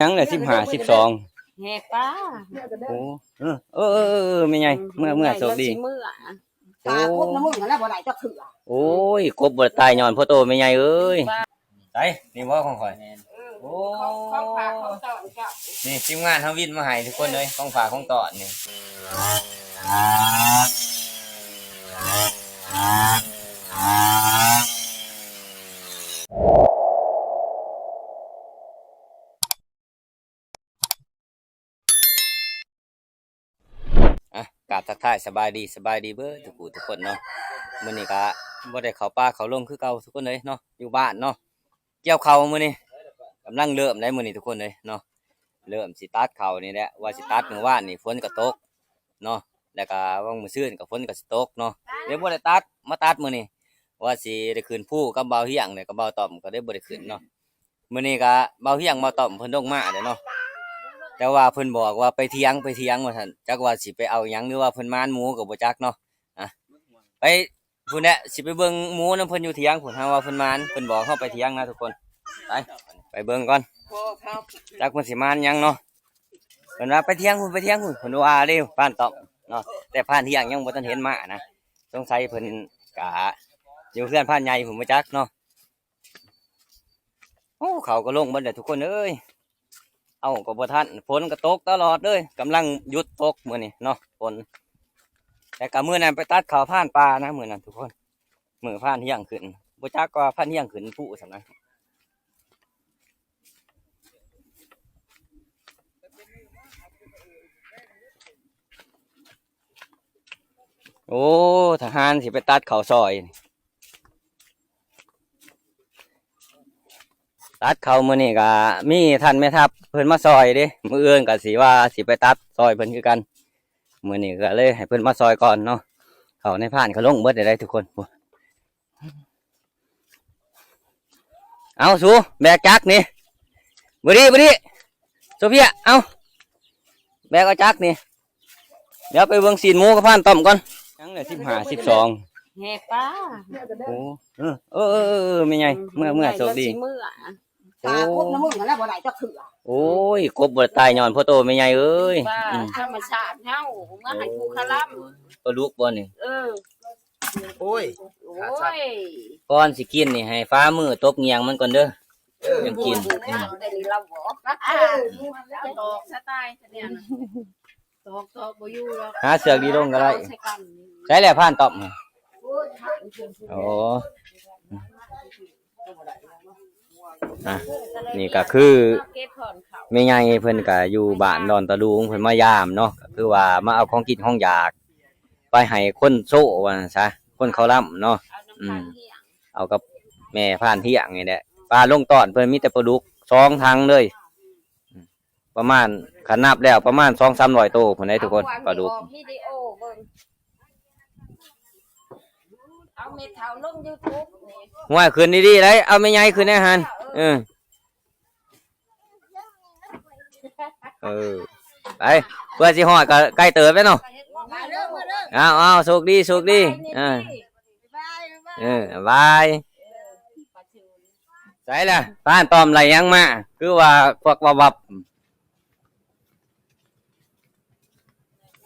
ยังเลย15 12แหกป้าโอ้ไม่ไงเมื่อโชคดีตาคบน้ำมึงแล้วบ่ได้จักเถื่อโอ้ยกบบ่ตายย้อนพ่อโตไม่ไงเอ้ยไปนี่บ่ของข่อยโอ้ของฝากของตอนเจ้านี่ทีมงานเฮาวินมาให้ทุกคนเลยของฝากของตอนนี่กราบทักทายสบายดีเบ้อทุกคนเนาะมื้อนี้ก็บ่ได้เข้าป่าเข้าลงคือเก่าทุกคนเลยเนาะอยู่บ้านเนาะเกี่ยวข้าวมื้อนี้กำลังเริ่มได้มื้อนี้ทุกคนเลยเนาะเริ่มสิตัดข้าวนี่แหละว่าสิตัดมื้อวานนี่ฝนก็ตกเนาะแล้วก็วันมื้อซื่นก็ฝนก็สิตกเนาะเดี๋ยวบ่ได้ตัดมาตัดมื้อนี้ว่าสิได้ขึ้นภูกับเบาเฮียงเนี่ยกับเบาต่อมก็ได้บ่ได้ขึ้นเนาะมื้อนี้ก็เบาเฮียงเบาต่อมเพิ่นลงมาเด้เนาะแต่ว่าเพิ่นบอกว่าไปเถียงว่าซั่นจักว่าสิไปเอาหยังหรือว่าเพิ่นมานหมูก็บ่จักเนาะไปพุ่นแหละสิไปเบิ่งหมูนำเพิ่นอยู่เถียงพุ่นหาว่าเพิ่นมานเพิ่นบอกเฮาไปเถียงนะทุกคนไปเบิ่งก่อนจักเพิ่นสิมานหยังเนาะเพิ่นว่าไปเถียงพุ่นเพิ่นว่าเด้ผ่านตอบเนาะแต่ผ่านเถียงยังบ่ทันเห็นมานะสงสัยเพิ่นก็อยู่เพื่อนผ่านใหญ่พุ่นบ่จักเนาะโอ้เขาก็ลงเบิดแล้วทุกคนเอ้ยเอาก็บ่ทันฝนก็ตกตลอดเลยกำลังหยุดตกมื้อนี้เนาะฝนแต่ก็มื้อนั้นไปตัดข้าวผ่านป่านะมื้อนั้นทุกคนมื้อผ่านเที่ยงขึ้นบ่จักก็ผ่านเที่ยงขึ้นผู้ซั่นนะโอ้ทหารสิไปตัดข้าวซอยตัดข้าวมื้อนี้ก็มีท่านแม่ทัพเพิ่นมาซอยเด้มื้ออื่นก็สิว่าสิไปตัดซอยเพิ่นคือกันมื้อนี้ก็เลยให้เพิ่นมาซอยก่อนเนาะเขาในผ่านเขาลงเบิดได้ทุกคนเอาสูแบกจักนี่บ่ดีโซเฟียเอาแบกเอาจักนี่เดี๋ยวไปเบิ่งซีนหมูกับผ่านต้อมก่อนยังเลย15 12แหกป้าโอ้ไม่ไงเมื่อโชคดีตาคบน้ำมึงแล้วบ่ได้จักเถื่อโอ้ยกบบ่ตายย้อนพ่อโตไม่ไงเอ้ยธรรมชาติเฮามาให้ผู้คลัมปลาลูกบ่นี่โอ้ยก่อนสิกินนี่ให้ฟ้ามือตบเงียงมันก่อนเด้อยังกินเราบอกตอกสไตล์เนี่ยตอกบ่อยู่แล้วหาเสือกดีลงก็ได้ใช้แล้วผ่านตอบโอ้นี่ก็คือไม่ไงเพิ่นก็อยู่บ้านดอนตะลุงเพิ่นมายามเนาะก็คือว่ามาเอาของกินของอยากไปให้คนโซ่ว่าซะคนเขาล่ำเนาะเอากับแม่ผ่านเที่ยงนี่แหละปลาลงตอนเพิ่นมีแต่ปลาดุก2 ถังเลยประมาณขนับแล้วประมาณ200-300 โตพุ่นได้ทุกคนปลาดุกเอาเม็ดเท้าลง YouTube หัวขึ้นดีๆได้เอาไม่ใหญ่ขึ้นแน่ฮันไปเพื่อสิฮอดก็ใกล้เติบแล้วเนาะเอาโชคดีบายใส่ละป้านตอมไหลยังมาคือว่าพวกวับ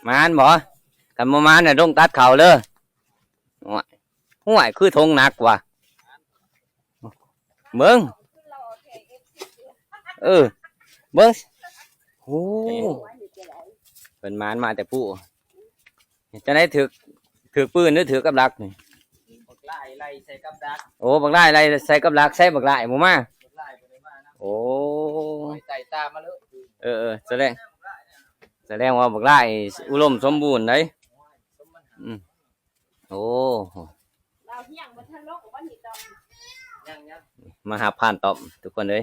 มานบ่กันบ่มานน่ะดงตัดเข่าเลยห่วยคือทงหนักว่ะเบิ้งเบิ้งโอ้เป็นมานมาแต่ผู้จะได้ถือปืนหรือถือกับดักนี่บักไล่ใส่กับดักโอ้บักไล่ใส่กับดักใส่บักไล่หมูมาโอ้ใส่ตามาเลยแสดงว่าบักไล่อุดมสมบูรณ์เลยโอ้มาหาผ่านตอบทุกคนเลย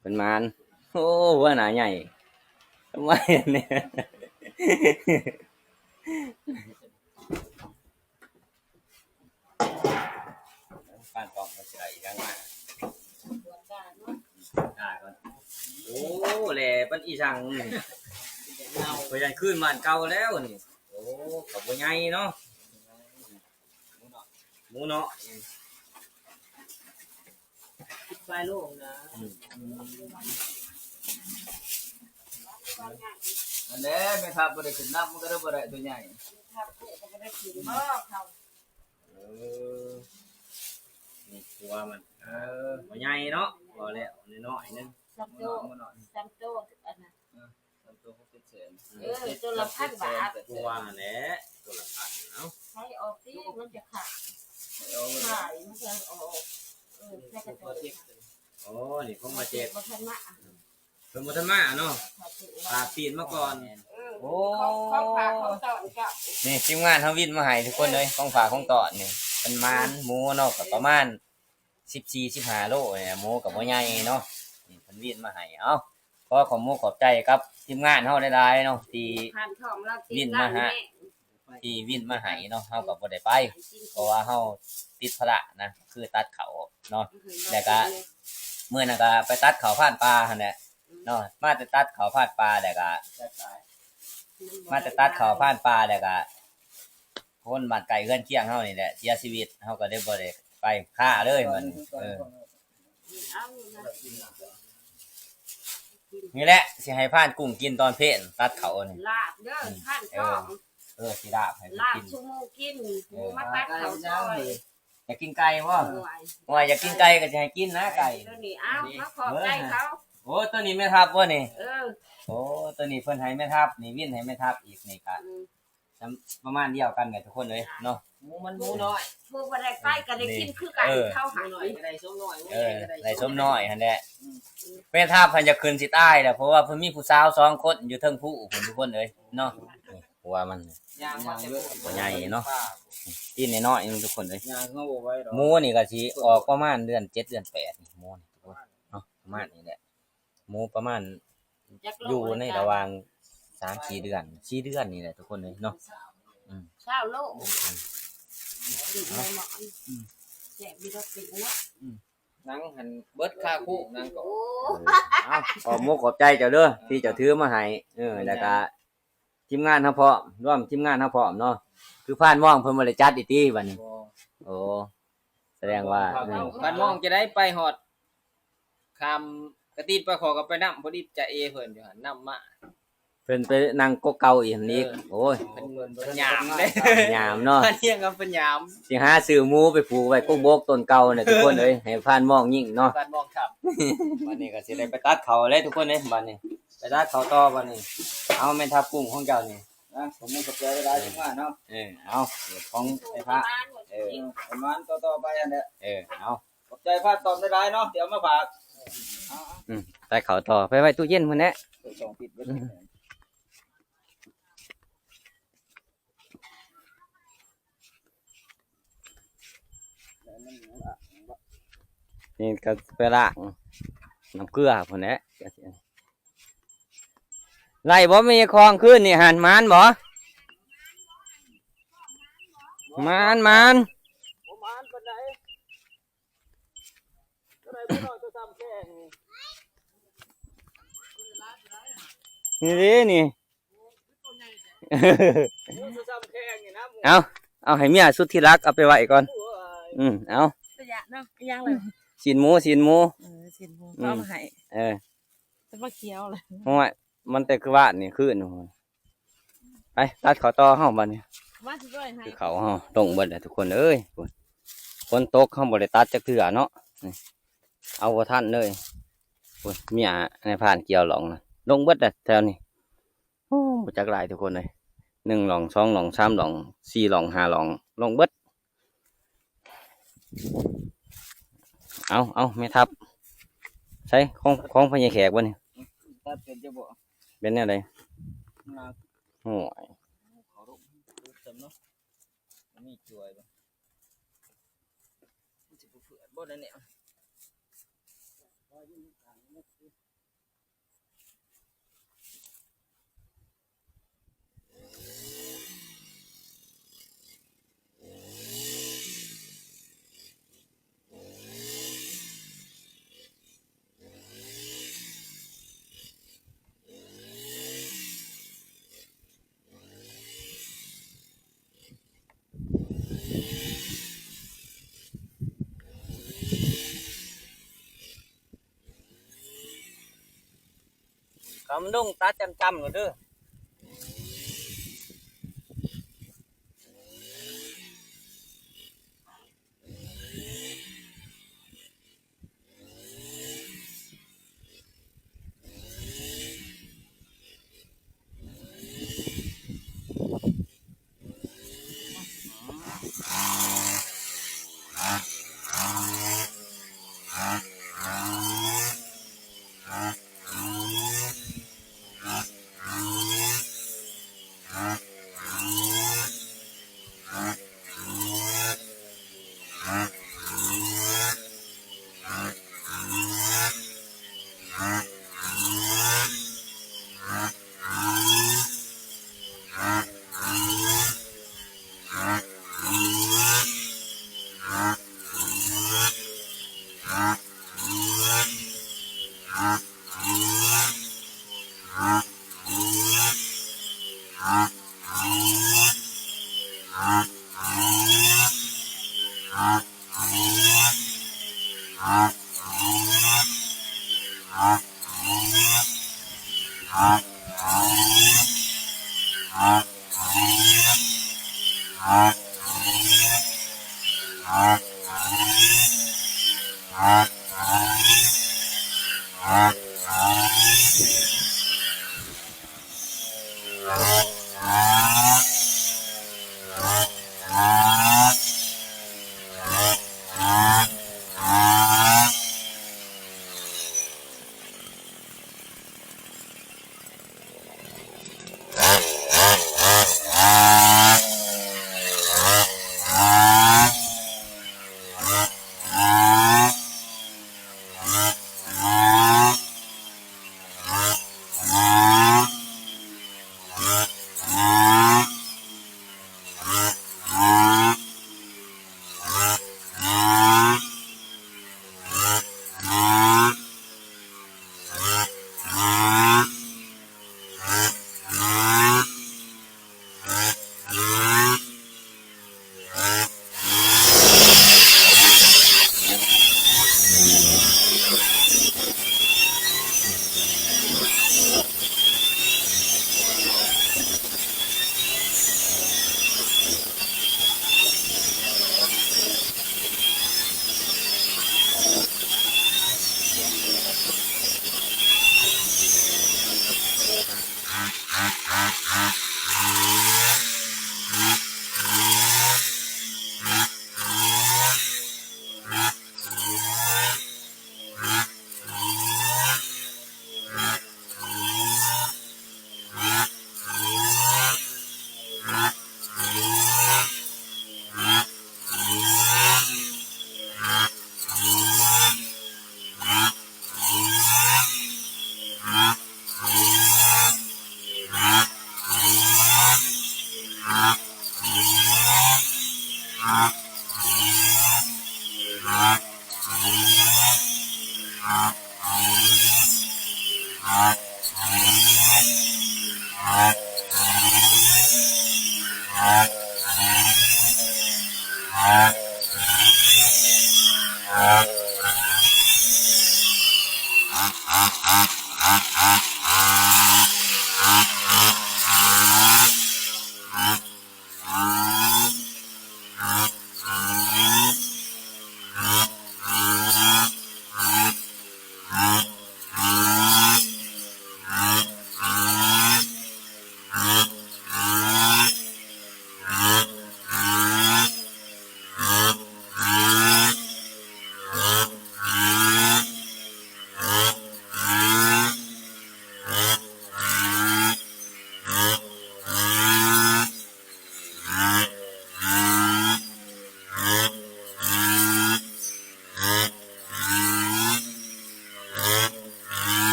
เป็นมานโอ้ว่าหนาใหญ่ทำไมเนี่ยผ่านตอบมาใส่ยังไงโอ้แหล่ปันอีสังไปยันขึ้นมันเก่าแล้วนี่โอ้กับว่าไงเนาะหมูเนาะไฟโล่งนะ อันนี้ไม่ทับบ่ได้ขึ้นน้ำมันก็ได้บ่ได้ตัวใหญ่ ทับกูก็บ่ได้กินบ่เขา นี่ตัวมันบ่ใหญ่เนาะบ่แล้วน้อยๆนึง ซัมโตซัมโตอันนั้น ทำตัว6-7แสน ตัวละ1,000 บาท ตัวนั่นแหละตัวละพันเนาะ ใช้ออกสิมันจะขาด เอา ขายมันจะออกใช้กระ ตัว ตุ้ เจ็บ โอ้นี่คงมาเจ็บ บ่ทันมา เพิ่นบ่ทันมาเนาะปาปีนมาก่อน โอ้เขาฝากเขาต่อกับ นี่ทีมงานเฮาวินมาให้ทุกคนเลยของฝากของตอนนี่เป็นมานหมูเนาะก็ประมาณ14-15โลเนี่ยหมูก็บ่ใหญ่เนาะนี่เพิ่นวินมาให้เอ้าขอขอบคุณขอบใจครับทีมงานเฮาหลายๆเนาะที่ ผ่านทองเรา ที่วินมาให้เนาะเฮาก็บ่ได้ไปเพราะว่าเฮาติดภาระนะคือตัดเขาเนาะมื้อนั้นก็ไปตัดเขาผ่านป่าหั่นแหละเนาะมาแต่ตัดเขาผ่านป่าแล้วก็มาแต่ตัดเขาผ่านป่าแล้วก็คนบ้านไกลเฮือนเคียงเฮานี่แหละเสียชีวิตเฮาก็ได้บ่ได้ไปฆ่าเลยมันนี่แหละสิให้ผ่านกุ้งกินตอนเพลนตัดเขานี่ ลาบเด้อผ่านทอง สิลาบให้ ลาบ กิน ชั่วโมงกินหมูมาตัดเขาซอย อยากกินไก่บ่ หน่วย ว่าอยากกินไก่ก็จะให้กินนะไก่ ตัวนี้อ้าวมาขอบใจเขา โอ้ตัวนี้แม่ทับบ่นี่ อ โอ้ตัวนี้เพิ่นให้แม่ทับนี่วินให้แม่ทับอีกนี่ก็ประมาณเดียวกันกับทุกคนเลยเนาะ หมูมันหมูน้อย พวกบ่ได้ไปก็ได้กินคือกันเข้า ห หา มูน้อยก็ได้ส้มน้อย ไรส้มน้อยหั่นแหละแม่ทับเพิ่นจะขึ้นสิใต้แหละเพราะว่าเพิ่นมีผู้สาว2คนอยู่เทิงผู้เพิ่นทุกคนเลยเนาะหัวมัน ยางมัน บ่ใหญ่เนาะกินน้อยๆทุกคนเลย ยางเขาบ่ไว้ดอก หมูนี่ก็สิออกประมาณเดือน7เดือน8นี่หมูนี่ทุกคนเนาะประมาณนี้แหละหมูประมาณอยู่ในระหว่าง3-4เดือน4เดือนนี่แหละทุกคนเลยเนาะ เช้าโลกติดเลยหมอนแจกมีรถติดเนาะ นังหันเบิดค่าคู่นังก็ โอ้ ขอบมุกขอบใจเจ้าเด้อที่เจ้าถือมาให้แล้วก็ทีมงานเฮาพร้อมร่วมทีมงานเฮาพร้อมเนาะคือผ่านว่องเพิ่นบ่ได้จัดอีติบัดนี้โอ้แสดงว่า บ้านมองจะได้ไปฮอดคำกระตีนไปขอกับไปนำพอดีจะเอเพิ่นอยู่หั่นนำมา เพิ่นไปนั่งกกเก่าอีกนี่โอ้ย เพิ่นยามเด้ ยามเนาะ เพิ่นเฮียงกับเพิ่นยาม สิหาซื้อหมูไปผูกไว้กกบกต้นเก่าเนี่ยทุกคนเอ้ยให้ผ่านว่องยิ่งเนาะ บ้านมองครับ บัดนี้ก็สิได้ไปตัดเขาเลยทุกคนเด้บัดนี้ไปตัดเขาต่อบัดนี้เอาแม่นทับกุ้งของเจ้านี่ นะผมมีกับเจอได้จังว่าเนาะ เอาของไอ้พระ ประมาณต่อไปอันเนี้ย เอา ขอบใจพาตอมได้เนาะเดี๋ยวมาฝาก ตัดเขาต่อไปไว้ตู้เย็นพุ่นแหละ ส่งปิดไว้ นี่ก็ไปล้างน้ำเกลือพุ่นแหละไล่บ่มีคลองขึ้นนี่หันมานบ่มาน ผมอ่านปานใดก็ได้บ่น้อยตัวซ้ำแค่นี้ นี่ดินี่ ตัวซ้ำแค่นี้นะ เอาให้เมียสุดที่รักเอาไปไว้ก่อนเอา ประหยัดเนาะยังเลย สินหมู สินหมูก็มาให้ จะมาเคี้ยวเลย โอ้ยมันแต่คือว่านี่คืนไปตัดเขาต่อเฮาบัดนี้ มาสิด้วยให้ คือเขาเฮาตรงเบิดแหละทุกคนเอ้ยฝนตกเฮาบ่ได้ตัดจักเทื่อเนาะนี่เอาบ่ทันเลยพุ่นเมียในผ่านเกี่ยวหลองน่ะลงเบิดแหละแถวนี้โอ้บ่จักหลายทุกคนเลย1หลอง2หลอง3หลอง4หลอง5หลองลงเบิดเอาแม่ทับใช่ของพญาแขกบ่นี่ ตัดเป็นจะบ่ เป็นแนวใด นา โอ้ย เขาลูกสำเนาะมีจ่วยบ่สิบ่เผื่อบ่ได้เนี่ย คำดงตัดจำๆกันเด้อ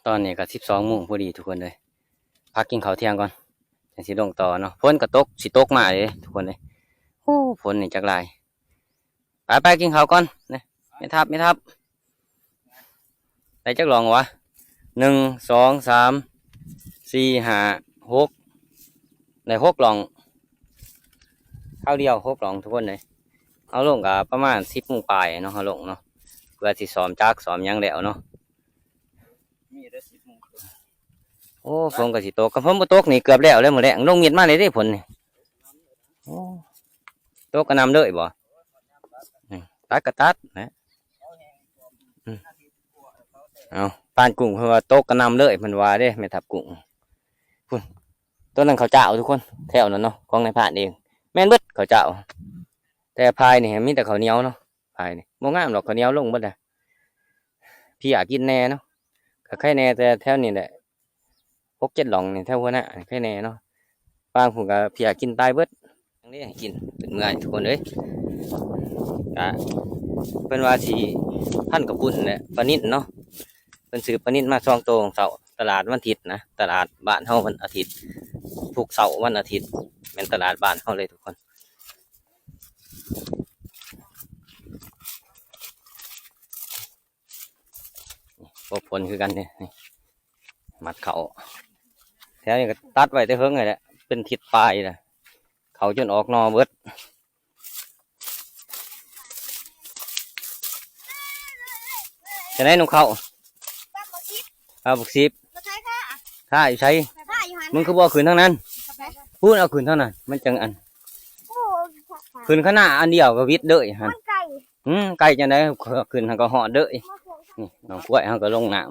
ตอนนี้ก็12 โมงพอดีทุกคนเลยพักกินข้าวเที่ยงก่อนจังสิลงต่อเนาะฝนก็ตกสิตกมาเลยทุกคนเลยโอ้ฝนนี่จักหลายไปกินข้าวก่อนเนี่ยไม่ทับได้จักหลองวะ1 2 3 4 5 6ได้6หลองข้าวเดียว6หลองทุกคนเลยเอาลงกับประมาณ10 โมงปลายเนาะเอาลงเนาะ พื่อสิซ้อมจักซ้อมหยังแล้วเนาะ มีได้10 โมง โอ้ฝนก็สิตกกับฝนบ่ตกนี่เกือบแล้วเลยมื้อแลงลงเม็ดมาเลยเด้ฝนนี่โอ้ตกกระหน่ำเลยบ่ตัดก็ตัดนะเอาปานกุ้งเพิ่นว่าตกกระหน่ำเลยเพิ่นว่าเด้แม่ทับกุ้งพุ่นต้นนั้นเขาเจ้าทุกคนแถวนั้นเนาะของนายพรานเองแม่นเบิดเขาเจ้าแต่พายนี่มีแต่ข้าวเหนียวเนาะพายนี่บ่งามดอกข้าวเหนียวลงเบิดน่ะพี่อยากกินแน่เนาะก็ไข่แน่แต่แถวนี้แหละ6-7 หล่องนี่แถวหัวหน้าไข่แน่เนาะบางผมก็พี่อยากกินตายเบิดจังได๋ให้กินเป็นเมื่อยทุกคนเอ้ยก็เพิ่นว่าสิพันกับปุ่นแหละปลานิ่นเนาะเพิ่นซื้อปลานิ่นมา2 โตของเสาร์ตลาดวันอาทิตย์นะตลาดบ้านเฮาวันอาทิตย์ทุกเสาร์วันอาทิตย์เป็นตลาดบ้านเฮาเลยทุกคนพวกผลคือกันเนี่ยนี่มัดเขาแถวนี้ก็ตัดไว้แต่เฮิงเลยแหละเป็นทิศปลายนะเขาจนออกนอเบิดจะได้นุ่งเขาเอาบุกซิบถ้าอยู่ใช้มึงคือบ่ขืนทั้งนั้นพูดเอาขืนเท่านั้นมันจังอันขืนขนาดอันเดียวก็วิทย์เด้อฮะไก่จังได๋ขืนทางก็เหาะเด้อนี่น้องกล้วยเฮาก็ลงน้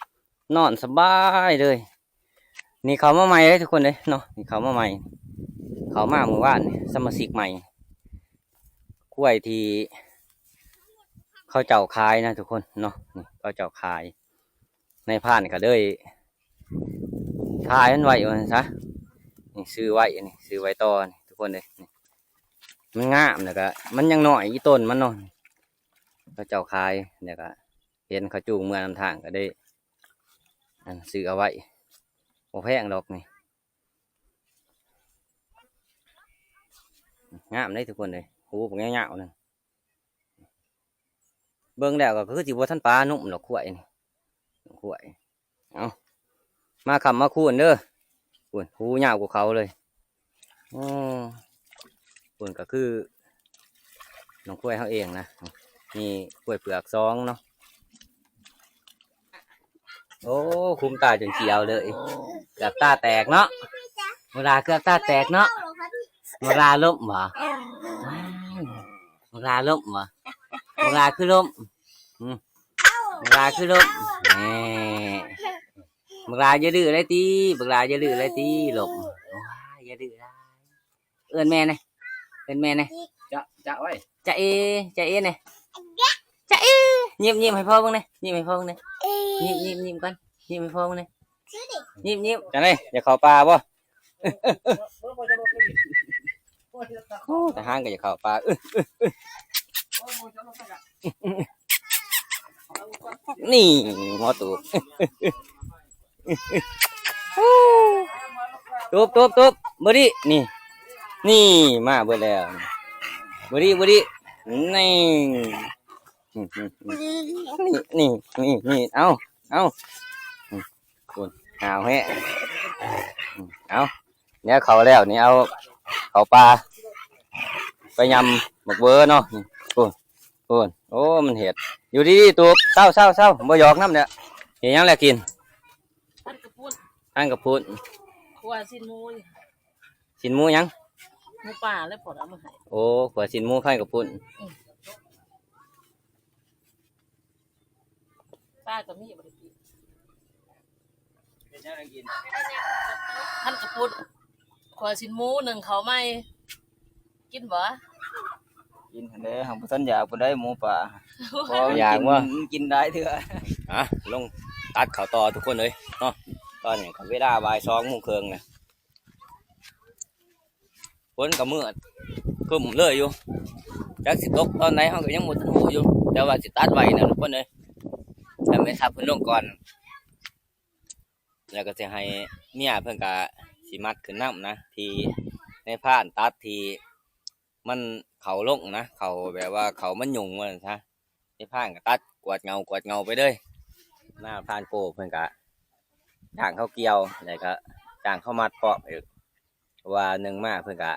ำนอนสบายเลยนี่เขามาใหม่เลยทุกคนเลยเนาะนี่เขามาใหม่เขามาเมื่อวานนี่สมาชิกใหม่กล้วยที่เขาเจ้าขายนะทุกคนเนาะนี่เขาเจ้าขายในพานก็เลยขายมันไว้ว่าซะนี่ซื้อไว้นี่ซื้อไว้ต่อนี่ทุกคนเลยนี่มันงามแล้วก็มันยังน้อยอีต้นมันเนาะเขาเจ้าขายเนี่ยก็เห็นเขาจูงเมื่อนำทางก็ได้ซื้อเอาไว้โอ้แพงดอกนี่งามเลยทุกคนเลยหูผมเงาๆนึงเบิ่งแล้วก็คือสิบ่ทันปลานุ่มดอกขั้วนี่ขั้วเอามาคำมาคูนเด้อคูนหูยาวกว่าเขาเลยอ๋อคูนก็คือน้องกล้วยเขาเองนะนี่กล้วยเปลือก2เนาะโอ้คุมตาจนเขียวเลยเกือบตาแตกเนาะเวลาเกือบตาแตกเนาะเวลาล้มบ่เวลาล้มบ่เวลาคือล้มเวลาคือล้มแหมเวลาอย่าดื้อเลยตีเวลาอย่าดื้อเลยตีล้มอย่าดื้อได้เอื้อนแม่เนี่ยเอื้อนแม่เนี่ยจะไว้จะเอเนี่ยจะเอยิ้มให้พ่อบ้างเนี่ยยิ้มให้พ่อบ้างเนี่ยยิ้มกันยิ้มให้พ่อบ้างเนี่ยยิ้มจังเลยอย่าเข้าป่าบ่แต่ห้างก็อย่าเข้าป่านี่หัวตูบตูบบ่ดินี่มาเบิดแล้วบ่ดินี่เอาคุณเอาแฮะเอาเนี่ยเขาแล้วนี่เอาเขาปลาไปยำหมกเบอร์เนาะคุณโอ้มันเห็ดอยู่ดีตัวเศร้าบ่หยอกน้ำเนี่ยเห็นยังแหละกินอันกระพุ้นขวาสินมูยังหมูป่าแล้วปลดเอามาให้โอ้ขวาสินมูข้างกระพุ้นป้ากับมีบริกิน เป็นยังไงกิน ท่านกระพุ้นขวาสินมู1เขาไม่กินบ่กินเด้อหางบ่ทันอยากบ่ได้หมูป่าพออยากว่ากินได้เถอะลงตัดเขาต่อทุกคนเลยเนาะตอนนี้ก็เวลาบ่าย2 โมงครึ่งนะฝนก็มืดครึ้มเลยอยู่จักสิตกตอนไหนเฮาก็ยังบ่ทันรู้อยู่แต่ว่าสิตัดไว้นะทุกคนเลยแต่ไม่ทับเพิ่นลงก่อนแล้วก็สิให้เมียเพิ่นก็สิมัดขึ้นน้ำนะที่ในพานตัดที่มันเขาลงนะเขาแบบว่าเขามันยุ่งว่าซะในพานก็ตัดกวาดเงาไปเลยหน้าพานโกเพิ่นก็จ้างเขาเกี่ยวแล้วก็จ้างเขามัดเปาะอีกว่า1มาเพิ่นก็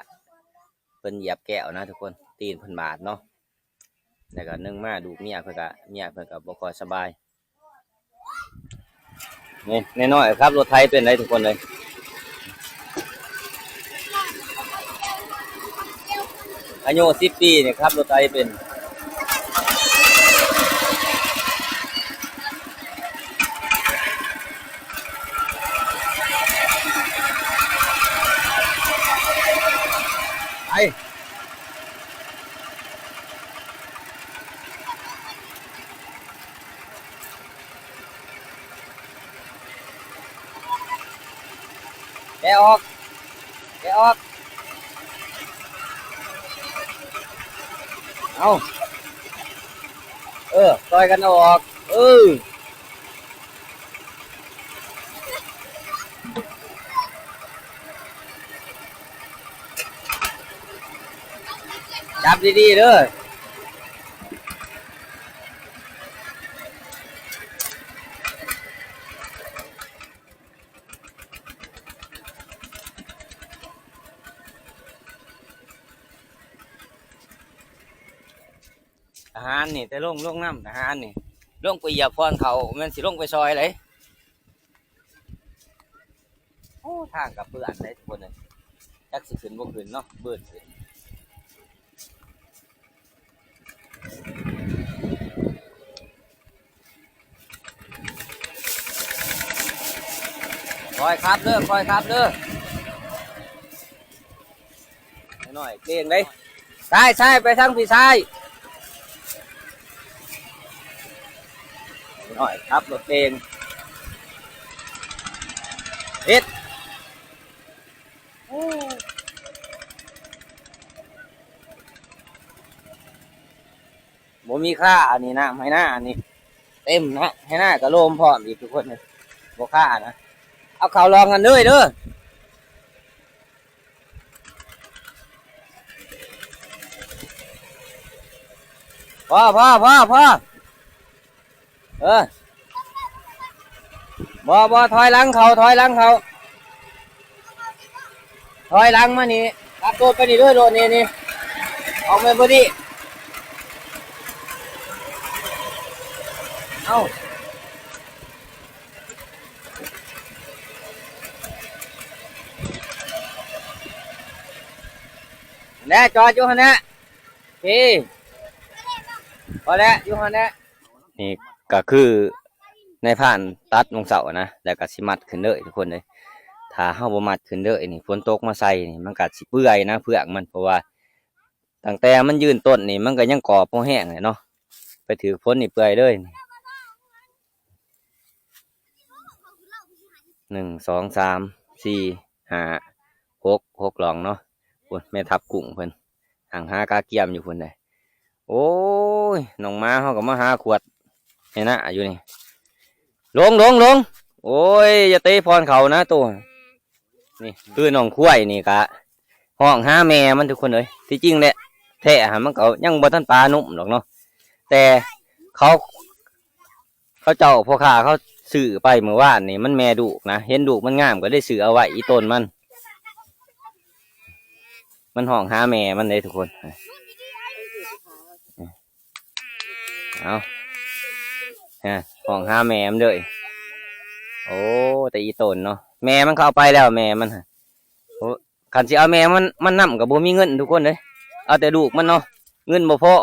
เพิ่นเหยียบแก้วนะทุกคนตีนเพิ่นบาดเนาะ แล้วก็นึ่งมาดูเมียเพิ่นก็บ่ค่อยสบายนี่น้อยๆครับรถไถเป็นไรทุกคนเลยอายุ10 ปีเนี่ยครับรถไถเป็นไอแกะออกเอาซอยกันเอาออกจับดีๆเด้อทหารนี่แต่ลงน้ำทหารนี่ลงไปเหยียบพรเขามันสิลงไปซอยเลยโอ้ทางกับเพื่อนได้ทุกคนเลยจักสิขึ้นบ่ขึ้นเนาะเบิดขึ้นคอยครับเด้อหน่อยเก่งเลยซ้ายไปทางพี่ซ้ายหน่อยครับรถเก่งเฮ็ดบ่มีค่าอันนี้นะให้หน้าอันนี้เต็มนะให้หน้ากระโลมพร้อมอีกทุกคนเลยบ่ค่านะเอาเข่าลองกันเลยเด้อพอบ่ถอยหลังเขาถอยหลังมานี่ตัดตัวไปนี่ด้วยโดนนี่ออกมาพอดีเอาแน่จอดอยู่หั่นแน่พี่พอแล้วอยู่หั่นแน่นี่ก็คือในผ่านตัดวงเสานะแล้วก็สิมัดขึ้นเลยทุกคนเลยถ้าเฮาบ่มัดขึ้นเลยนี่ฝนตกมาใส่นี่มันก็สิเปื่อยนะเผือกมันเพราะว่าตั้งแต่มันยืนต้นนี่มันก็ยังกรอบบ่แห้งเลยเนาะไปถือฝนนี่เปื่อยเลย1 2 3 4 5 6หลองเนาะพุ่นแม่ทับกุ้งเพิ่นห่างหากาเกียมอยู่พุ่นเลยโอ้ยน้องม้าเฮาก็มาหาขวดให้นะอยู่นี่ลงโอ้ยอย่าเตะพรเขานะตัวนี่คือน้องคุ้ยนี่กะห้องหาแม่มันทุกคนเลยที่จริงแหละแท้หามันก็ยังบ่ทันปลานุ่มหรอกเนาะแต่เขาเจ้าพ่อค้าเขาซื้อไปเมื่อวานนี่มันแม่ดุนะเห็นดุมันงามก็ได้ซื้อเอาไว้อีต้นมันห้องหาแม่มันเลยทุกคนเอาห้องหาแม่มันเลยโอ้แต่อีต้นเนาะแม่มันเข้าไปแล้วแม่มันขันสิเอาแม่มันนำกับบ่มีเงินทุกคนเลยเอาแต่ลูกมันเนาะเงินบ่พอ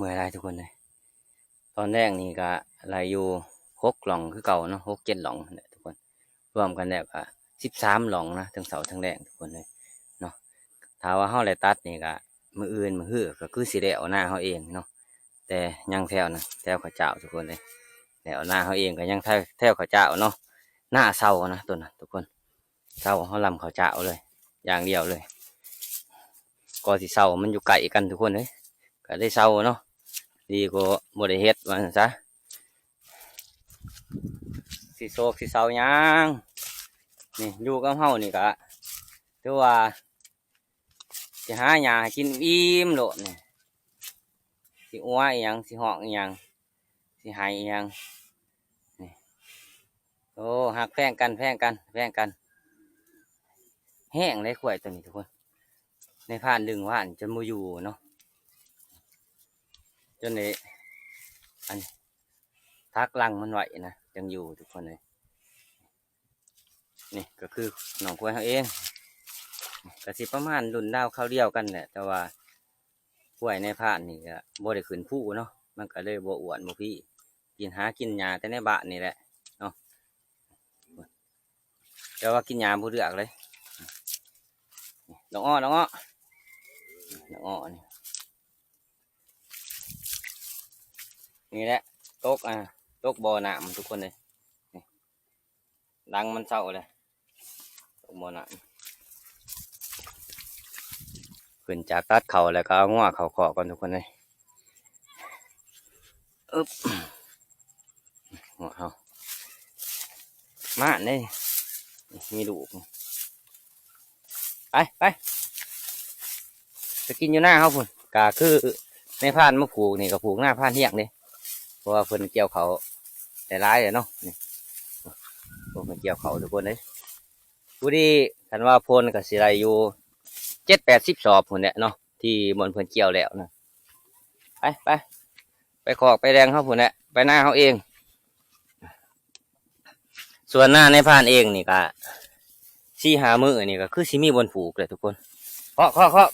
มื่อยไรทุกคนเลยตอนแรกนี่ก็ไหลอยู่6 หล่องคือเก่าเนาะ6-7 หล่องเนี่ยทุกคนรวมกันแล้วก็13 หล่องนะทั้งเสาทั้งแรงทุกคนเลยเนาะถ้าว่าเฮาได้ตัดนี่ก็มืออื่นมือหื้อก็คือสิได้เอาหน้าเฮาเองเนาะแต่ยังแถวนะแถวเขาเจ้าทุกคนเลยแล้วหน้าเฮาเองก็ยังแถวเขาเจ้าเนาะหน้าเสานะตัวนั้นทุกคนเสาเฮาลำเขาเจ้าเลยอย่างเดียวเลยก็สิเสามันอยู่ไกลกันทุกคนเลยก็ได้เสาเนาะดีกว่าบ่ได้เฮ็ดว่าซั่นซะสิโศกสิเศร้าหยังนี่อยู่กับเฮานี่ก็ถือว่าสิหาหญ้าให้กินอิ่มโลดนี่สิอ้วอีหยังสิฮ้องอีหยังสิให้อีหยังนี่โอ้หักแพงกันแพงกันแพงกันแห้งเลยข่อยตัวนี้ทุกคนในผ่านดึงว่านจนบ่อยู่เนาะจนนี้อันทักลังมันไหวนะยังอยู่ทุกคนเลยนี่ก็คือหนองกล้วยเขาเองก็สิประมาณรุ่นดาวข้าวเดียวกันแหละแต่ว่ากล้วยในผ่านนี่ก็บ่ได้ขึ้นผู้เนาะมันก็เลยบ่อ้วนบ่พี่กินหากินหญ้าแต่ในบ้านนี่แหละเนาะแต่ว่ากินหญ้าบ่เลือกเลยดอกอ้อดอกอ้อดอกอ้อนี่แหละตกตกบ่อน้ำทุกคนเลยดังมันเศร้าเลยตกบ่อน้ำขึ้นจากตัดเขาแล้วก็เอางัวเขาขอก่อนทุกคนเลยอึ๊บงัวเขามาเนี่ยมีลูกไปจะกินอยู่หน้าเขาพุ่นกาคือในพานมาผูกนี่ก็ผูกหน้าพานเที่ยงเลยเพราะว่าเพิ่นเกี่ยวเขาแต่ร้ายเลยเนาะนี่พวกมันเกี่ยวเขาทุกคนเลยผู้ที่คันว่าพลกับสิไรอยู่70-80 สอบพุ่นเนี่ยเนาะที่บนเพิ่นเกี่ยวแล้วนะไปขอกไปแดงเขาพุ่นเนี่ยไปหน้าเขาเองส่วนหน้าในพานเองนี่ก็4-5 มื้อนี่ก็คือสิมีบนผูกเลยทุกคนเคาะ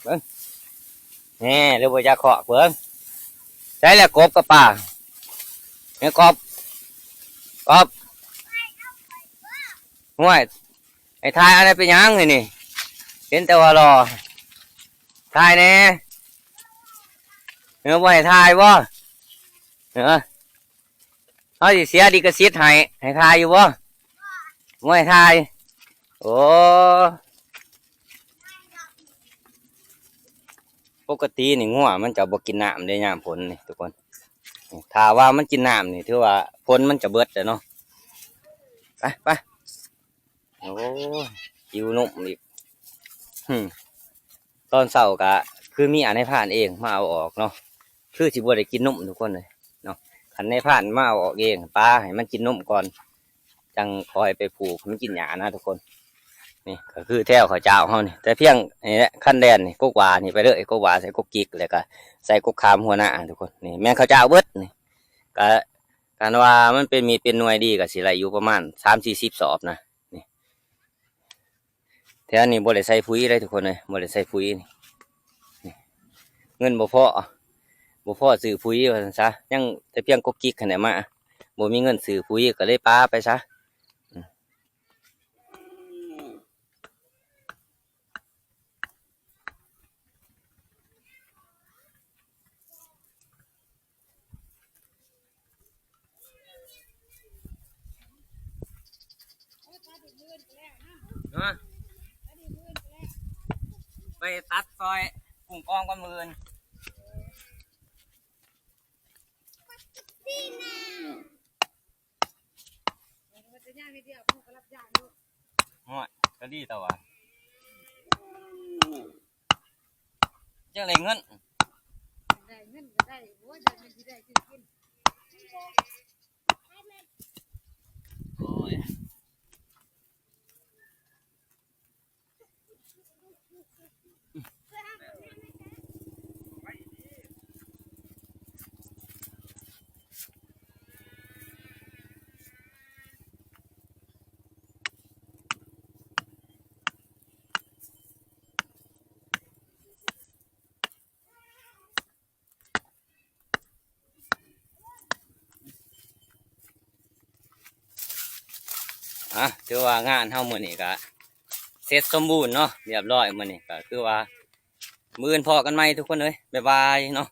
เบิ้งนี่เรือบ่จะเคาะเบิ้งใช้แล้วกบกับป่าเนี่ยกบห่วยไอ้ทายอะไรเป็นยังไงนี่เห็นแต่ว่ารอทายแน่เนื้อบ่ให้ทายบ่เนื้อเขาสิเสียดีกระซิดให้ทายอยู่บ่บ่ให้ทายโอ้ปกตินี่งัวมันจะบ่กินน้ำได้ยามฝนนี่ทุกคนถ้าว่ามันกินน้ำนี่ถือว่าฝนมันจะเบิดเลยเนาะไปโอ้หิวนุ่มอีกตอนเช้าก็คือมีอันให้ผ่านเองมาเอาออกเนาะคือสิบ่ได้กินนุ่มทุกคนเลยเนาะขันในผ่านมาเอาออกเองปลาให้มันกินนุ่มก่อนจังคอยไปผูกมันกินหญ้านะทุกคนนี่ก็คือแถวเขาเจ้าเขานี่แต่เพียงนี่แหละขั้นแดนนี่กกหวานี่ไปเลยกกหวาใส่กกกิกเลยก็ใส่กกขามหัวหน้าทุกคนนี่แม่เขาเจ้าเบิดนี่ก็การว่ามันเป็นมีเป็นหน่วยดีกับสิไรอยู่ประมาณ30-40 สอบนะนี่แถวนี้บ่ได้ใส่ปุ๋ยเลยทุกคนเลยบ่ได้ใส่ปุ๋ยนี่เงินบ่พอซื้อปุ๋ยว่าซั่นซะยังแต่เพียงกกกิกขนาดมาบ่มีเงินซื้อปุ๋ยก็เลยปาไปซะไปตัดซอยกุ้งกองกันมือนก็ดีแต่ว่าจังไรเงินโอ้ย ถือว่างานเฮามื้อนี้ก็เสร็จสมบูรณ์เนาะเรียบร้อยมื้อนี้ก็คือว่ามื้ออื่นพอกันใหม่ทุกคนเอ้ยบ๊ายบายเนาะ